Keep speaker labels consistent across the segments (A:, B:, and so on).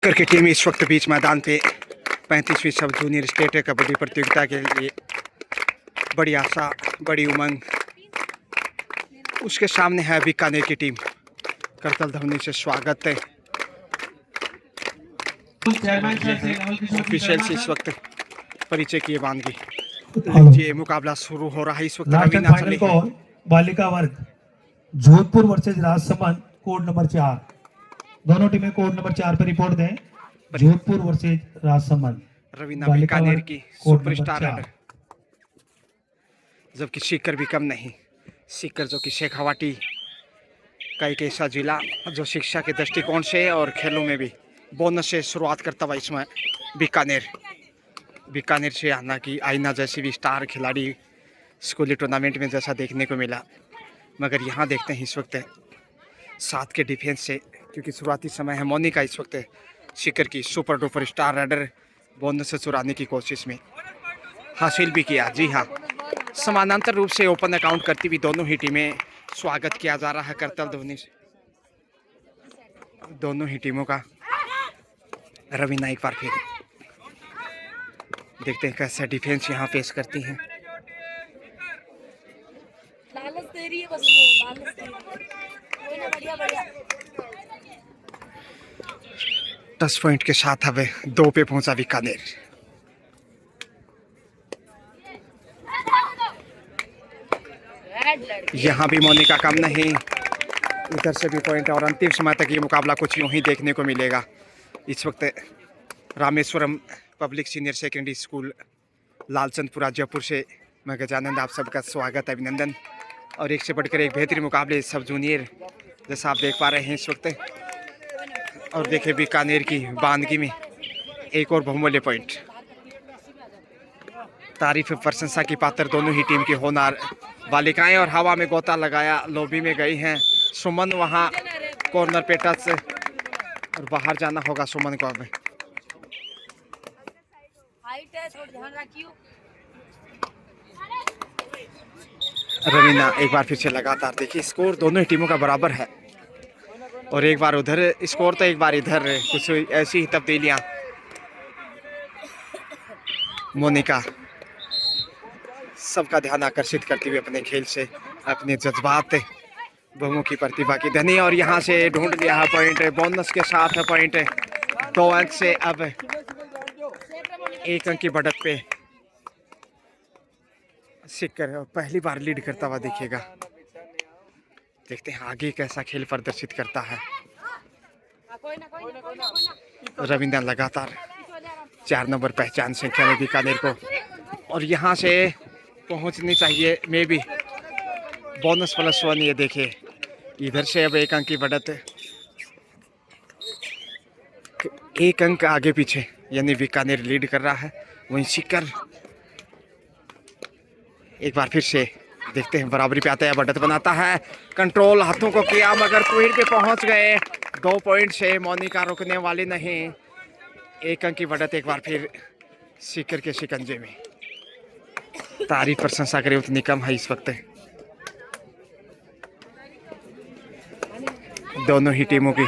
A: सीकर की टीम इस वक्त बीच मैदान पे 35वीं सब जूनियर स्टेट कबड्डी प्रतियोगिता के लिए बड़ी आशा, बड़ी उमंग। उसके सामने है बीकानेर की टीम। करतल ध्वनि से स्वागत है। ऑफिशियल से इस वक्त परिचय किए बानगी। लीजिए मुकाबला शुरू हो रहा है इस वक्त। रवीना चली है।
B: बालिका वर्ग Jodhpur versus Rajsamand code number 4। दोनों टीमें कोड नंबर 4 पर रिपोर्ट दें। जोधपुर वर्सेज राजसमंद।
A: रवीना बीकानेर की सुपरस्टार राइडर, जबकि सीकर भी कम नहीं। सीकर जो कि शेखावाटी का एक ऐसा जिला जो शिक्षा के दृष्टिकोण से और खेलों में भी बोनस से शुरुआत करता हुआ इसमें बीकानेर से आना की आईना जैसी भी स्टार खिलाड़ी स्कूली टूर्नामेंट में जैसा देखने को मिला, मगर यहाँ देखते हैं इस वक्त साथ के डिफेंस से, क्योंकि शुरुआती समय है। मोनिका इस वक्त सीकर की super duper star raider bonus से चुराने की कोशिश में हासिल भी किया। जी हाँ, समानांतर रूप से ओपन अकाउंट करती हुई दोनों ही टीमें स्वागत किया जा रहा है करतल ध्वनि से दोनों ही टीमों का। रवीना एक बार फिर देखते हैं कैसा डिफेंस यहाँ पेश करती हैं।
C: लालच दे रही है बस वो, लालच दे रही है। बढ़िया बढ़िया
A: 10 पॉइंट के साथ अब 2 पे पहुंचा बीकानेर। यहाँ भी मोनिका कम नहीं, इधर से भी पॉइंट और अंतिम समय तक ये मुकाबला कुछ यूं ही देखने को मिलेगा। इस वक्त Rameshwaram public senior secondary school Lalchandpura Jaipur से मैं गजानंद आप सबका स्वागत, अभिनंदन। और एक से बढ़कर एक बेहतरीन मुकाबले सब जूनियर जैसा आप देख पा रहे हैं इस वक्त। और देखिए बीकानेर की बानगी में एक और बहुमूल्य पॉइंट। तारीफ प्रशंसा की पात्र दोनों ही टीम की होनार बालिकाएं और हवा में गोता लगाया लॉबी में गई हैं। सुमन वहां कॉर्नर पे टच और बाहर जाना होगा सुमन को। अब
C: हाइट है, थोड़ा ध्यान रखियो।
A: रवीना एक बार फिर से लगातार देखिए स्कोर दोनों ही टीमों का बराबर है, और एक बार उधर स्कोर तो एक बार इधर, कुछ ऐसी ही तब्दीलियां। मोनिका सबका ध्यान आकर्षित करती हुई अपने खेल से, अपने जज्बात, बहुमुखी प्रतिभा की धनी। और यहाँ से ढूंढ लिया है पॉइंट, बोनस के साथ है पॉइंट। 2 अंक से अब 1 अंक की बढ़त पे सीकर पहली बार लीड करता हुआ दिखेगा। देखते हैं आगे कैसा खेल प्रदर्शित करता है। रविंद्र लगातार 4 नंबर पहचान संख्या में बीकानेर को, और यहाँ से पहुँचनी चाहिए मे भी बोनस +1। ये देखिए इधर से अब 1 अंक की बढ़त, 1 अंक आगे पीछे, यानी बीकानेर लीड कर रहा है। वहीं सीकर एक बार फिर से देखते हैं बराबरी पे आता है, बढ़त बनाता है, कंट्रोल हाथों को किया मगर पॉइंट पे पहुंच गए। 2 पॉइंट से मोनिका रुकने वाली नहीं। 1 अंक की बढ़त एक बार फिर सीकर के शिकंजे में। तारीफ प्रशंसा करे उतनी कम है इस वक्त दोनों ही टीमों की।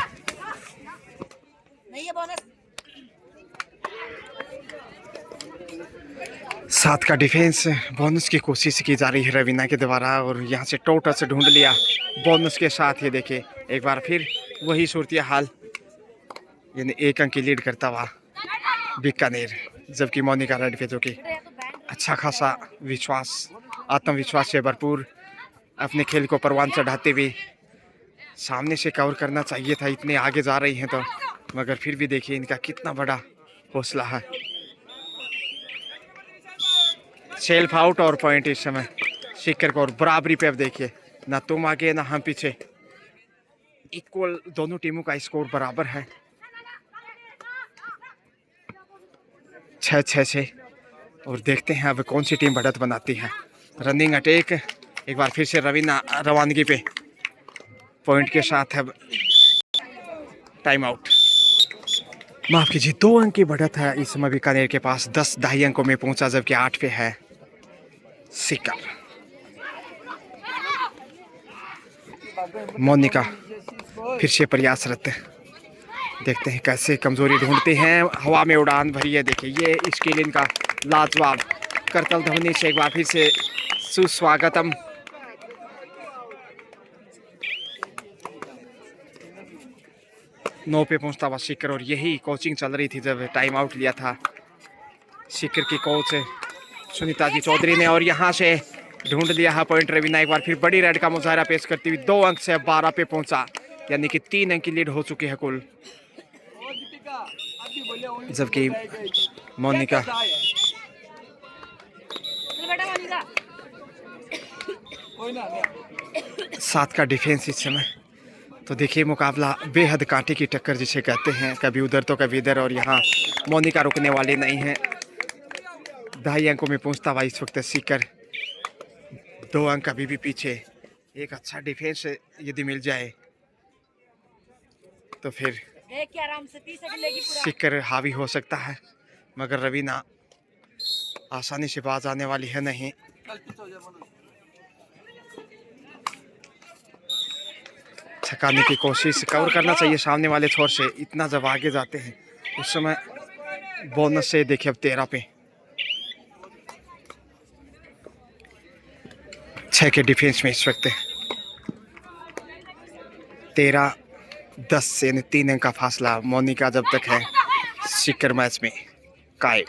C: नहीं है बोनस।
A: साथ का डिफेंस, बोनस की कोशिश की जा रही है रवीना के द्वारा, और यहाँ से टोटल से ढूंढ लिया बोनस के साथ। ये देखिए एक बार फिर वही सूरती हाल, यानी 1 अंक की लीड करता हुआ बीकानेर, जबकि मोनिका रेड पे जो कि अच्छा खासा विश्वास, आत्मविश्वास से भरपूर अपने खेल को परवान चढ़ाते हुए सामने से कवर करना चाहिए था। इतने आगे जा रही हैं तो, मगर फिर भी देखिए इनका कितना बड़ा हौसला है। सेल्फ आउट और पॉइंट इस समय सीकर को, और बराबरी पे अब देखिए ना तुम आगे ना हम पीछे, इक्वल दोनों टीमों का स्कोर बराबर है 6-6 से। और देखते हैं अब कौन सी टीम बढ़त बनाती है। रनिंग अटैक एक बार फिर से रवीना रवानगी पे पॉइंट के साथ है। टाइम आउट, माफ कीजिए, 2 अंक की बढ़त है इस समय बीकानेर के पास। 10 दहाई अंकों में पहुंचा, जबकि 8 पे है सीकर। मोनिका फिर से प्रयासरत देखते हैं कैसे कमजोरी ढूंढते हैं, हवा में उड़ान भरी है। देखिए ये स्किलिन का लाजवाब करतल ध्वनि से एक बार फिर से सुस्वागतम। नौ पे पहुंचता हुआ शिखर, और यही कोचिंग चल रही थी जब टाइम आउट लिया था शिखर की कोच सुनीता जी चौधरी ने। और यहाँ से ढूंढ लिया है पॉइंट रवीना, एक बार फिर बड़ी रेड का मुजाहरा पेश करती हुई 2 अंक से 12 पे पहुंचा, यानी कि 3 अंक की लीड हो चुकी है कुल। जबकि मोनिका
C: चल बेटा मोनिका।
A: 7 का डिफेंस इस समय। तो देखिए मुकाबला बेहद कांटे की टक्कर जिसे कहते हैं, कभी उधर तो कभी इधर, और यहाँ मोनिका रुकने वाली नहीं है। 2.5 अंकों में पहुंचता हुआ इस वक्त सीकर, 2 अंक अभी भी पीछे। एक अच्छा डिफेंस यदि मिल जाए तो फिर
C: एक के आराम से 30 सेकंड लेगी पूरा।
A: सीकर हावी हो सकता है, मगर रवीना आसानी से बाज आने वाली है नहीं। छकाने की कोशिश, कवर करना चाहिए सामने वाले छोर से। इतना जब आगे जाते हैं उस समय बोनस से देखिए अब 13 पे 6 के डिफेंस में इस वक्त 13-10 से 3 अंक का फासला मोनिका जब तक है सीकर मैच में कायम।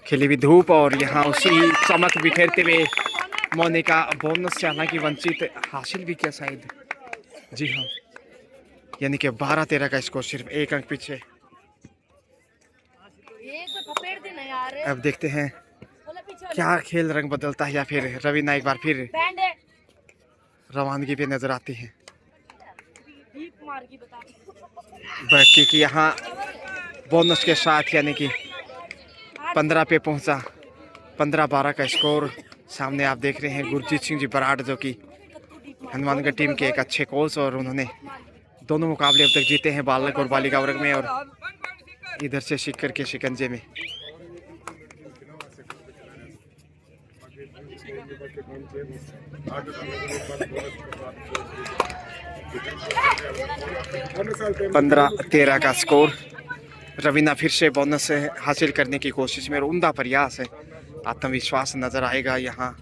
A: खिली हुई धूप और यहाँ उसी चमक बिखेरते हुए मोनिका बोनस से हालांकि वंचित हासिल भी किया शायद, जी हाँ, यानी कि 12-13 का स्कोर, सिर्फ 1 अंक पीछे।
C: एक पे पपेड़ देना यार।
A: अब देखते हैं
C: बोला पीछे वाले।
A: क्या खेल रंग बदलता है, या फिर रवीना एक बार फिर
C: बैंड है।
A: रवानगी पे नजर आती है।
C: डीप मार की बता।
A: क्योंकि यहाँ बोनस के साथ यानी कि 15 पे पहुंचा, 15-12 का स्कोर। सामने आप देख रहे हैं गुरजीत सिंह जी बराड़, जो कि हनुमानगढ़ टीम के एक अच्छे कोच, और उन्होंने दोनों मुकाबले अब तक जीते हैं बालक और बालिका वर्ग में, और इधर से शिखर के शिकंजे में। पंद्रह 13 का स्कोर। रवीना फिर से बोनस हासिल करने की कोशिश में, और उम्दा प्रयास है, आत्मविश्वास नजर आएगा यहाँ।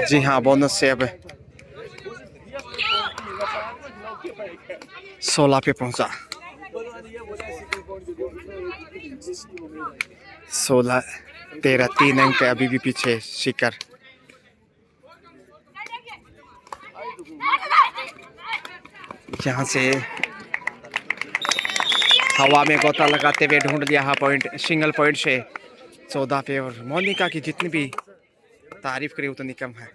A: जी हाँ, बोनस से अब 16 पे पहुंचा। 16-13 3 अंक अभी भी पीछे शिखर। यहाँ से हवा में गोता लगाते हुए ढूंढ लिया है पॉइंट, सिंगल पॉइंट से 14 पे, और मोनिका की जितनी भी तारीफ करी उतनी कम है।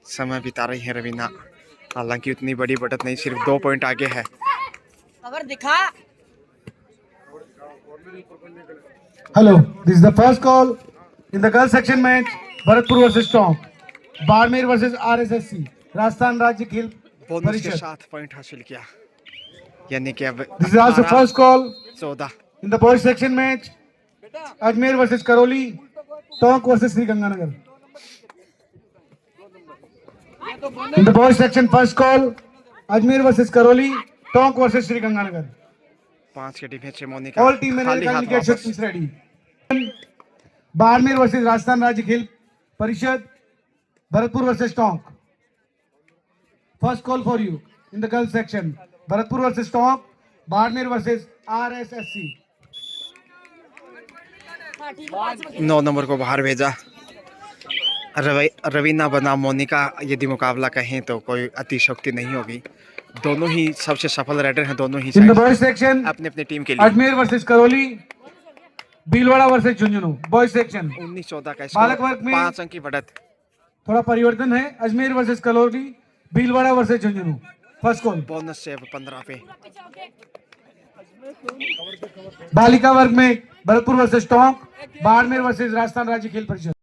A: समय बिता रही है रवीना, हालांकि उतनी बड़ी बढ़त नहीं, सिर्फ 2 पॉइंट आगे है।
C: खबर दिखा।
B: Hello, this is the first call in the girls section match. Bharatpur versus Tonk, Barmer versus RSSC, Rajasthan राज्य खेल
A: बोनस के
B: परिषद।
A: साथ पॉइंट हासिल किया, यानी कि अब
B: This is also the first call
A: 14।
B: in the boys section match. Ajmer versus Karauli, Tonk versus Shri Ganganagar. In the boys section first call, Ajmer versus Karauli, Tonk versus Shri Ganganagar.
A: 5 के डिफेंस से मोनिका
B: All team
A: खाली हाथ
B: मैनेजमेंट
A: वापस।
B: is ready. Barmer versus Rajasthan राज्य खेल परिषद, Bharatpur versus Tonk. First call for you in the girls section. Bharatpur versus Tonk, Barmer versus RSSC।
A: 9 number को बाहर भेजा। रवीना बनाम मोनिका यदि मुकाबला कहें तो कोई अतिशयोक्ति नहीं होगी। दोनों ही सबसे सफल राइडर हैं, दोनों ही
B: In the
A: side
B: boys section,
A: अपने अपने टीम के लिए।
B: Ajmer versus Karauli, Bhilwara versus Jhunjhunu. Boys section
A: 19-14 का
B: बालक
A: स्कोर,
B: वर्ग में
A: 5 अंक की बढ़त।
B: थोड़ा परिवर्तन है। Ajmer versus Karauli, Bhilwara versus Jhunjhunu. First call.
A: Bonus से अब 15 पे।
B: बालिका वर्ग में भरतपुर वर्सेस टोंक, बाड़मेर वर्सेस राजस्थान राज्य खेल परिषद।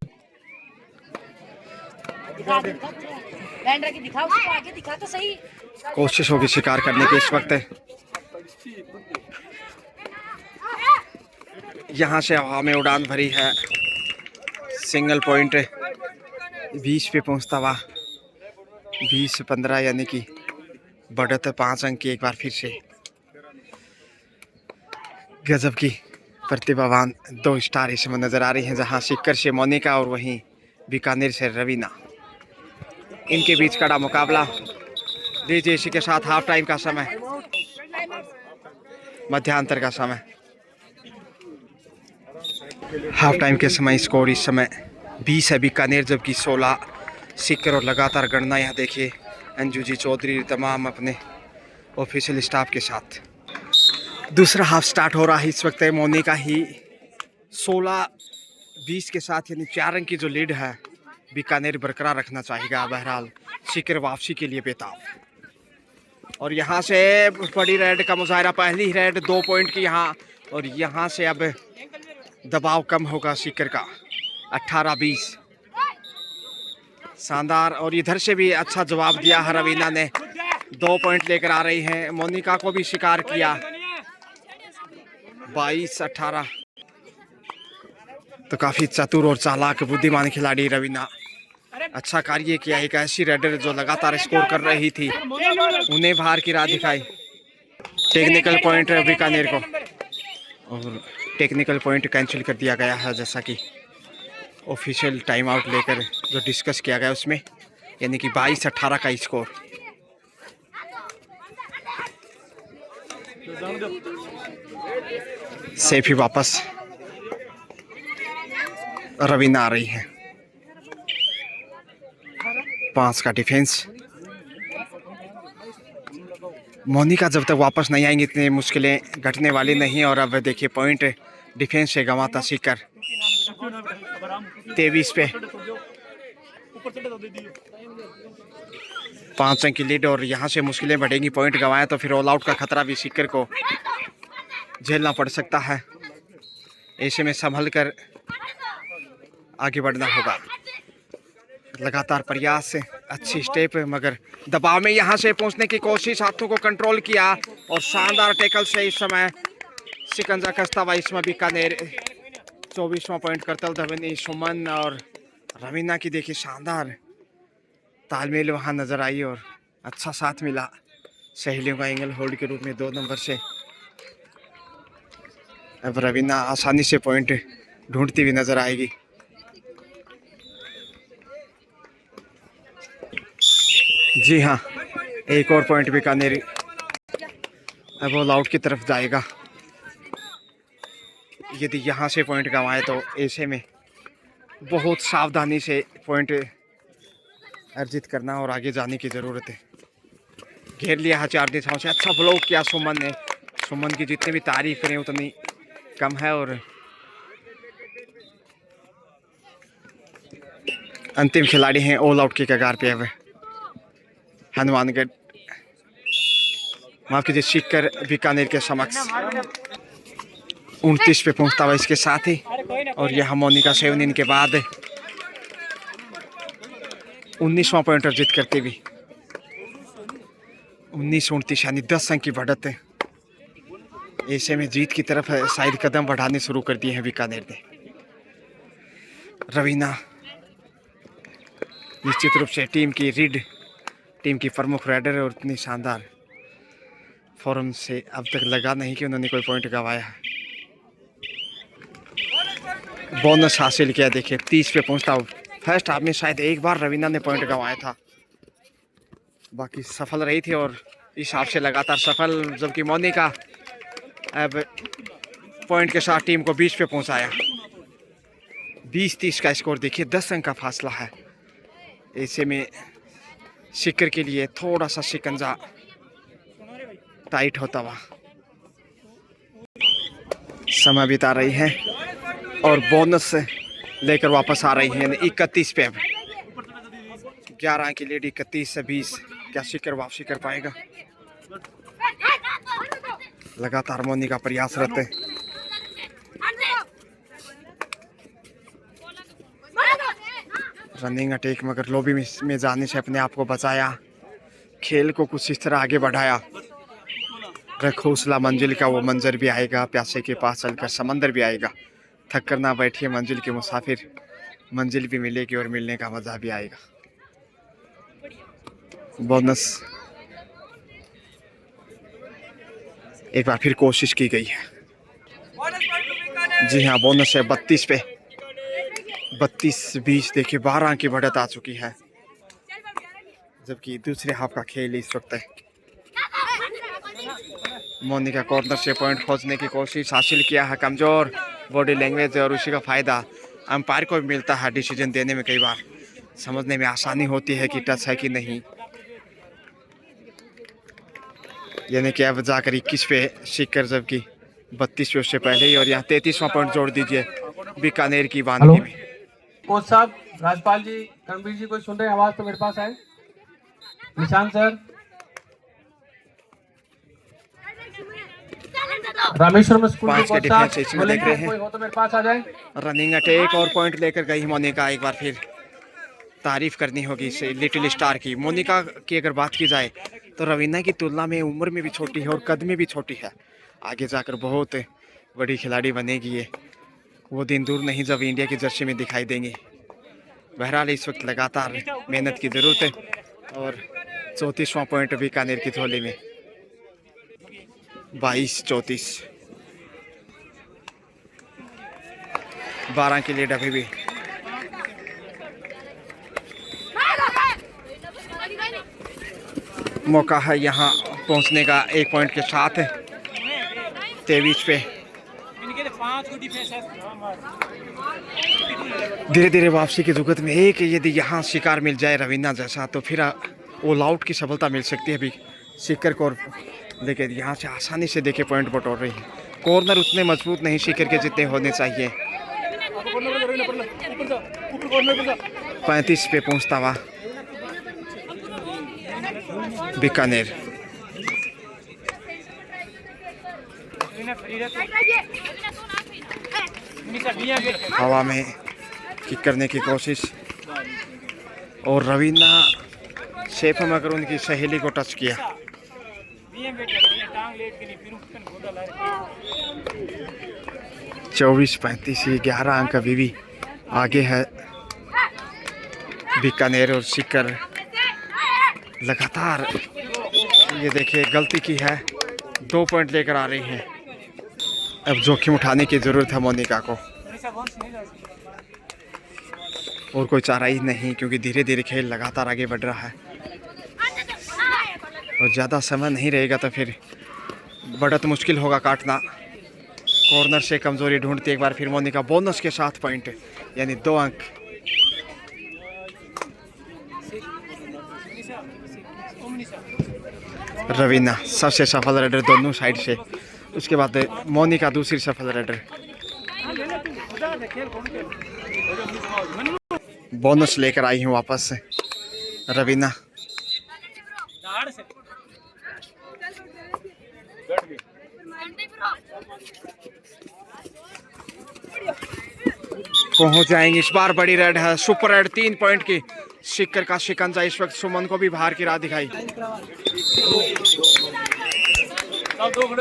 C: बैंड रखी दिखा, उसको आगे दिखा तो सही।
A: कोशिश होगी शिकार करने की इस वक्त। यहाँ से हवा में उड़ान भरी है, सिंगल पॉइंट 20 पे पहुंचता हुआ 20-15 यानी कि बढ़त 5 अंक की एक बार फिर से गजब की प्रतिभावान 2 स्टार इसमें नजर आ रही हैं, जहां सीकर से मोनिका और वहीं बीकानेर से रवीना। इनके बीच कड़ा मुकाबला। लीजिए इसी के साथ हाफ टाइम का समय, मध्यांतर का समय। हाफ टाइम के समय स्कोर इस समय 20 है बीकानेर, जबकि 16 सीकर। और लगातार गणना यहाँ देखिए अंजू जी चौधरी तमाम अपने ऑफिशियल स्टाफ के साथ। दूसरा हाफ स्टार्ट हो रहा है इस वक्त। मोनिका ही 16-20 के साथ यानी 4 अंक की जो लीड है बीकानेर बरकरार रखना चाहेगा। बहरहाल सीकर वापसी के लिए बेताब। और यहाँ से बड़ी रेड का मुजाहरा, पहली रेड 2 पॉइंट की यहाँ। और यहाँ से अब दबाव कम होगा सीकर का। 18-20 शानदार। और इधर से भी अच्छा जवाब दिया है रवीना ने, 2 पॉइंट लेकर आ रही हैं। मोनिका को भी शिकार किया। 22-18। तो काफी चतुर और चालाक बुद्धिमान खिलाड़ी रवीना, अच्छा कार्य किया। एक ऐसी रेडर जो लगातार स्कोर कर रही थी, उन्हें बाहर की राह दिखाई। टेक्निकल पॉइंट बीकानेर को, और टेक्निकल पॉइंट कैंसिल कर दिया गया है, जैसा कि ऑफिशियल टाइम आउट लेकर जो डिस्कस किया गया उसमें, यानी कि 22-18 का स्कोर। सेफी वापस, रवीना आ रही है। 5 का डिफेंस। मोनिका जब तक वापस नहीं आएंगी इतनी मुश्किलें घटने वाली नहीं। और अब देखिए पॉइंट डिफेंस से गंवाता सीकर। 23 पे 5 अंक की लीड। और यहाँ से मुश्किलें बढ़ेंगी। पॉइंट गंवाया तो फिर ऑल आउट का खतरा भी सीकर को झेलना पड़ सकता है। ऐसे में संभल कर आगे बढ़ना होगा। लगातार प्रयास, अच्छी स्टेप, मगर दबाव में यहाँ से पहुँचने की कोशिश, हाथों को कंट्रोल किया। और शानदार टैकल से इस समय शिकंजा कसता हुआ इसमें बीकानेर 24वां पॉइंट करतल धवनी सुमन और रवीना की देखिए शानदार तालमेल वहाँ नजर आई। और अच्छा साथ मिला सहेलियों का एंगल होल्ड के रूप में 2 नंबर से। अब रवीना आसानी से पॉइंट ढूंढती हुई नजर आएगी। जी हाँ, एक और पॉइंट बीकानेर अब ऑल आउट की तरफ जाएगा। यदि यहाँ से पॉइंट गंवाए तो ऐसे में बहुत सावधानी से पॉइंट अर्जित करना और आगे जाने की ज़रूरत है। घेर लिया है 4 दिशाओं से। अच्छा ब्लॉक किया सुमन ने। सुमन की जितनी भी तारीफ करें उतनी कम है। और अंतिम खिलाड़ी हैं ऑल आउट की कगार पे अब हनुमानगढ़, माफ कीजिए सीकर बीकानेर के समक्ष। 29 पे पहुंचता हुआ इसके साथ ही। और यह मोनिका 7 इन के बाद 19वां पॉइंट अर्जित करते हुए 19-29 यानी 10 अंक की बढ़त है। ऐसे में जीत की तरफ शायद कदम बढ़ाने शुरू कर दिए हैं बीकानेर ने। रवीना निश्चित रूप से टीम की रीड, टीम की प्रमुख राइडर है। और इतनी शानदार फॉर्म से अब तक लगा नहीं कि उन्होंने कोई पॉइंट गंवाया है। बोनस हासिल किया देखिए 30 पे पहुंचता हूँ। फर्स्ट हाफ में शायद एक बार रवीना ने पॉइंट गंवाया था, बाकी सफल रही थी। और इस हाफ से लगातार सफल, जबकि मोनिका अब पॉइंट के साथ टीम को 20 पे पहुंचाया। 20-30 का स्कोर देखिए, 10 अंक का फासला है। ऐसे में सीकर के लिए थोड़ा सा शिकंजा टाइट होता हुआ समय बिता रही है। और बोनस लेकर वापस आ रही है, यानी 31 पे। अब 11 की लीड 31 से 20। क्या सीकर वापसी कर पाएगा? लगातार मोनिका प्रयासरत है। रनिंग अटैक, मगर लॉबी में जाने से अपने आप को बचाया। खेल को कुछ इस तरह आगे बढ़ाया। रख हौसला, मंजिल का वो मंजर भी आएगा। प्यासे के पास चलकर समंदर भी आएगा। थक कर ना बैठिए मंजिल के मुसाफिर, मंजिल भी मिलेगी और मिलने का मजा भी आएगा। बोनस एक बार फिर कोशिश की गई है। जी हाँ, बोनस है 32 पे 32-20। देखिए 12 की बढ़त आ चुकी है, जबकि दूसरे हाफ का खेल इस वक्त है। मोनिका कॉर्नर से पॉइंट खोजने की कोशिश, हासिल किया है। कमजोर बॉडी लैंग्वेज है और उसी का फायदा अंपायर को भी मिलता है डिसीजन देने में। कई बार समझने में आसानी होती है कि टच है कि नहीं। यानी कि अब जाकर 21 पे सीकर, जबकि 32 पे उससे पहले ही। और यहाँ 33वां पॉइंट जोड़ दीजिए बीकानेर की वानगी में।
B: कोच साहब, राजपाल जी, करणवीर जी, कोई सुन रहे हैं आवाज तो मेरे पास आए। निशांत सर, रामेश्वरम स्कूल के
A: 5 के
B: कोच
A: डिफेंस
B: साहब
A: इसमें देख रहे
B: कोई
A: हैं।
B: हो तो मेरे पास आ जाए।
A: रनिंग अटैक और पॉइंट लेकर गई मोनिका। एक बार फिर तारीफ करनी होगी इस लिटिल स्टार की। मोनिका की अगर बात की जाए तो रवीना की तुलना में उम्र में भी छोटी है और कद में भी छोटी है। आगे जाकर बहुत बड़ी खिलाड़ी बनेगी ये। वो दिन दूर नहीं जब इंडिया की जर्सी में दिखाई देंगी। बहरहाल इस वक्त लगातार मेहनत की ज़रूरत है। और 34वां पॉइंट बीकानेर की झोली में 22-34। 12 की लीड अभी भी। मौका है यहाँ पहुँचने का 1 पॉइंट के साथ। 23 पे धीरे धीरे वापसी की जुगत में एक यदि यहाँ शिकार मिल जाए रवीना जैसा तो फिर ऑल आउट की सफलता मिल सकती है अभी शिकर को। लेकिन यहाँ से आसानी से देखे पॉइंट बटोर रही है। कॉर्नर उतने मजबूत नहीं शिकर के जितने होने चाहिए। 35 पे पहुँचता हुआ बीकानेर। हवा में किक करने की कोशिश और रवीना शेफ में अगर उनकी सहेली को टच किया। 24-35। 11 अंक अभी भी आगे है बीकानेर। और शिकर लगातार ये देखिए गलती की है, 2 पॉइंट लेकर आ रही हैं। अब जोखिम उठाने की ज़रूरत है मोनिका को, और कोई चारा ही नहीं, क्योंकि धीरे धीरे खेल लगातार आगे बढ़ रहा है और ज़्यादा समय नहीं रहेगा तो फिर बढ़त मुश्किल होगा काटना। कॉर्नर से कमज़ोरी ढूंढती एक बार फिर मोनिका, बोनस के साथ पॉइंट यानी 2 अंक। रवीना सबसे सफल रेडर दोनों साइड से, उसके बाद मोनिका दूसरी सफल रेडर। बोनस लेकर आई हूँ वापस रवीना। पहुंच जाएंगे इस बार। बड़ी रेड है, सुपर रेड 3 पॉइंट की। शिकर का शिकंजा इस वक्त सुमन को भी बाहर की राह दिखाई।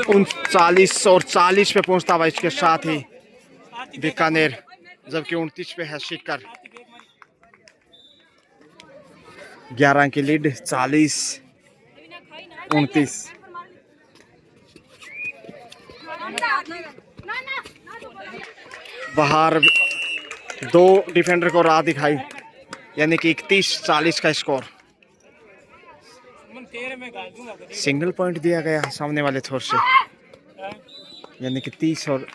A: 39 और 40 पे पहुंचता हुआ इसके साथ ही बीकानेर, जबकि 29 पे है शिकर। 11 की लीड, 40-29। बाहर 2 डिफेंडर को राह दिखाई, यानी कि 31-40 का स्कोर। सिंगल पॉइंट दिया गया सामने वाले छोर से, यानी कि 30 और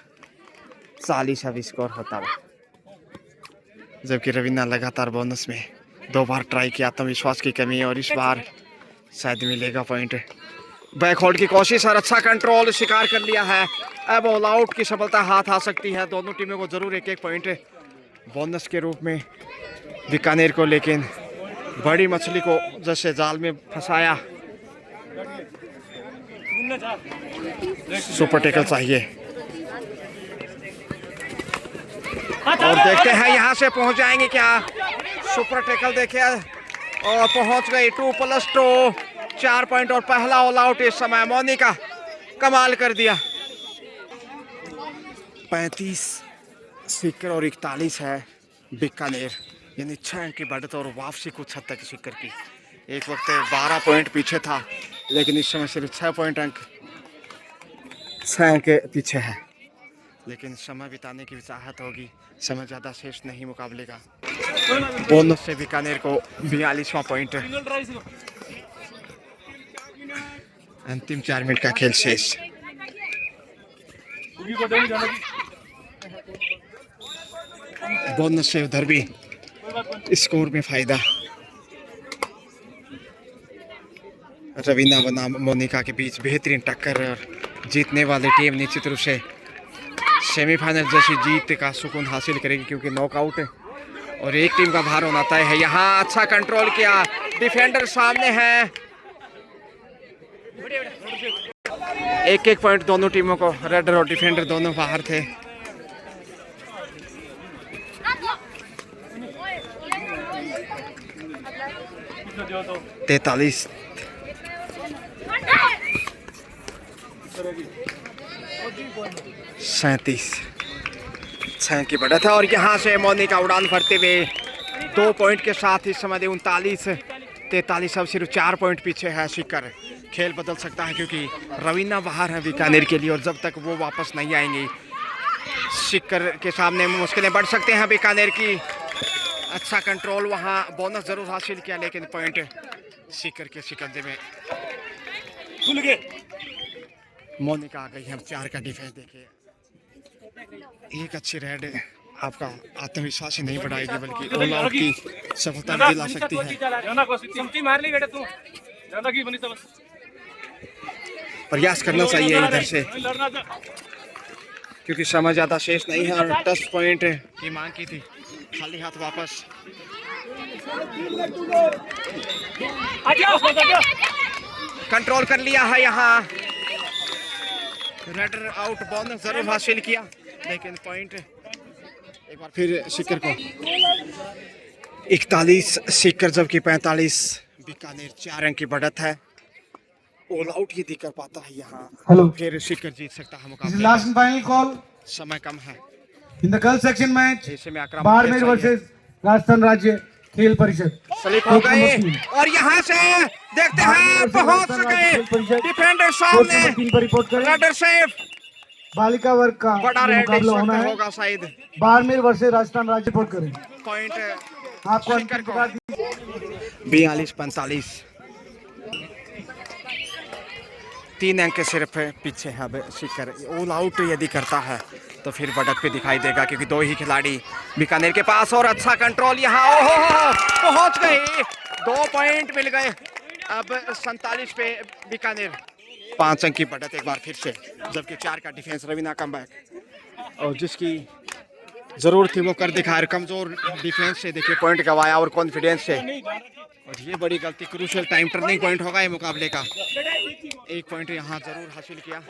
A: 40 अब स्कोर होता है। जबकि रवीना लगातार बोनस में 2 बार ट्राई किया, आत्मविश्वास की कमी, और इस बार शायद मिलेगा पॉइंट। बैक होल्ड की कोशिश और अच्छा कंट्रोल, शिकार कर लिया है। अब ऑल आउट की सफलता हाथ आ सकती है। दोनों टीमों को जरूर 1-1 पॉइंट बोनस के रूप में बीकानेर को, लेकिन बड़ी मछली को जैसे जाल में फंसाया। सुपर टैकल चाहिए और देखते हैं यहाँ से पहुंच जाएंगे क्या। सुपर टैकल देखिए और पहुंच गई। 2+2 4 पॉइंट और पहला ऑल आउट इस समय। मोनिका कमाल कर दिया। 35 सीकर और 41 है बीकानेर यानी 6 अंक की बढ़त और वापसी कुछ हद तक सीकर की। एक वक्त 12 पॉइंट पीछे था, लेकिन इस समय सिर्फ 6 अंक पीछे है। लेकिन समय बिताने की भी चाहत होगी, समय ज़्यादा शेष नहीं मुकाबले का। बोनस से बीकानेर को 42वां पॉइंट। अंतिम 4 मिनट का खेल शेष। बोनस से उधर भी स्कोर में फायदा। रवीना बनाम मोनिका के बीच बेहतरीन टक्कर और जीतने वाली टीम निश्चित रूप से सेमीफाइनल जैसी जीत का सुकून हासिल करेगी, क्योंकि नॉकआउट और एक टीम का भार होना तय है। यहाँ अच्छा कंट्रोल किया, डिफेंडर सामने है। एक पॉइंट दोनों टीमों को, रेडर और डिफेंडर दोनों बाहर थे। तैतालीस 37 6 की बढ़त है। और यहाँ से मोनिका उड़ान भरते हुए 2 पॉइंट के साथ इस समय 39-43 अब सिर्फ 4 पॉइंट पीछे है सीकर। खेल बदल सकता है क्योंकि रवीना बाहर है बीकानेर के लिए, और जब तक वो वापस नहीं आएंगी सीकर के सामने मुश्किलें बढ़ सकते हैं बीकानेर की। अच्छा कंट्रोल, वहाँ बोनस जरूर हासिल किया, लेकिन पॉइंट सीकर के शिकंजे में। मोनिका आ गई, हम 4 का डिफेंस देखिए। एक अच्छी रेड आपका आत्मविश्वास ही नहीं बढ़ाएगी, बल्कि ऑल आउट की सफलता भी दिला सकती है। प्रयास करना चाहिए इधर से, क्योंकि समय ज़्यादा शेष नहीं है और 10 पॉइंट की मांग की थी। खाली हाथ वापस। कंट्रोल कर लिया है यहाँ, रेडर आउट, बोनस जरूर हासिल किया, लेकिन पॉइंट एक बार फिर सीकर को। 41 सीकर जबकि 45 बीकानेर। 4 अंक की बढ़त है। ऑल आउट यदि कर पाता है यहाँ,
B: हेलो,
A: फिर सीकर जीत सकता है मुकाबला।
B: लास्ट एंड फाइनल कॉल
A: समय कम है।
B: In the girl section match,
A: ऐसे में आक्रामक
B: बाड़मेर वर्सेस राजस्थान राज्य खेल परिषद।
A: स्लिप हो गए और यहाँ से देखते हैं पहुंच गए डिफेंडर सामने।
B: रिपोर्ट करें,
A: रेडर सेफ,
B: बालिका वर्ग का
A: बड़ा रेड
B: मुकाबला होना है।
A: होगा शायद।
B: बाड़मेर वर्सेस राजस्थान राज्य। रिपोर्ट करें,
A: पॉइंट
B: आपको
A: सीकर को।
B: बता दी।
A: 42-45, 3 अंक सिर्फ पीछे है अब सीकर। ऑल आउट यदि करता है तो फिर बढ़त पे दिखाई देगा, क्योंकि 2 ही खिलाड़ी बीकानेर के पास। और अच्छा कंट्रोल यहाँ, ओहो पहुंच गई, 2 पॉइंट मिल गए। अब 47 पे बीकानेर। 5 अंक की बढ़त एक बार फिर से, जबकि 4 का डिफेंस। रवीना कमबैक, और जिसकी जरूरत थी वो कर दिखाया। कमजोर डिफेंस से देखिए पॉइंट गवाया, और कॉन्फिडेंस से, और ये बड़ी गलती। क्रूशियल टाइम टर्निंग पॉइंट होगा ये मुकाबले का। 1 पॉइंट यहाँ जरूर हासिल किया।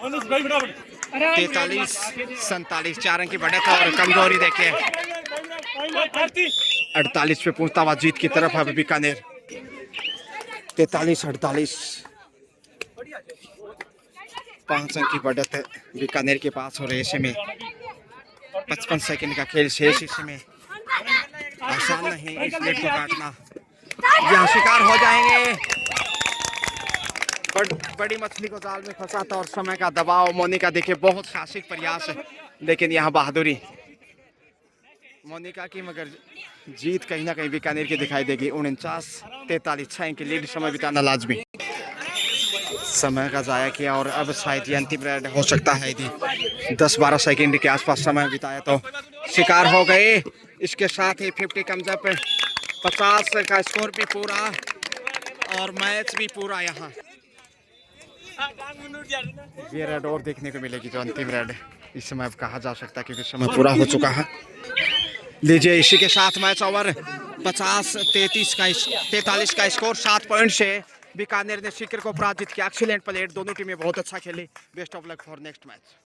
A: 43-47, 4 अंक की बढ़त है। और कमजोरी देखिए, 48 पे पहुंचता हुआ जीत की तरफ है बीकानेर। 43-48, 5 अंक की बढ़त है बीकानेर के पास। और ऐसे में 55 सेकंड का खेल शेष। इसमें आसान नहीं इस लेट को काटना, यहाँ शिकार हो जाएंगे। बड़ी मछली को जाल में फंसा था और समय का दबाव। मोनिका देखिए बहुत साहसिक प्रयास है, लेकिन यहाँ बहादुरी मोनिका की, मगर जीत कहीं ना कहीं बीकानेर की दिखाई देगी। 49-43, 6 अंक की लीड। समय बिताना लाजमी, समय का जाया किया। और अब शायद ये अंतिम रेड हो सकता है, यदि 10-12 सेकंड के आसपास समय बिताया तो शिकार हो गए। इसके साथ ही 50 कम्स अप, 50 का स्कोर भी पूरा और मैच भी पूरा। यहाँ ये रेड और देखने को मिलेगी, जो अंतिम रेड इस समय अब कहा जा सकता है, क्योंकि समय पूरा हो चुका है। लीजिए, इसी के साथ मैच ओवर। 50-43 का स्कोर। 7 पॉइंट से बीकानेर ने सीकर को पराजित किया। एक्सीलेंट प्लेयर, दोनों टीमें बहुत अच्छा खेली। Best of luck for next match.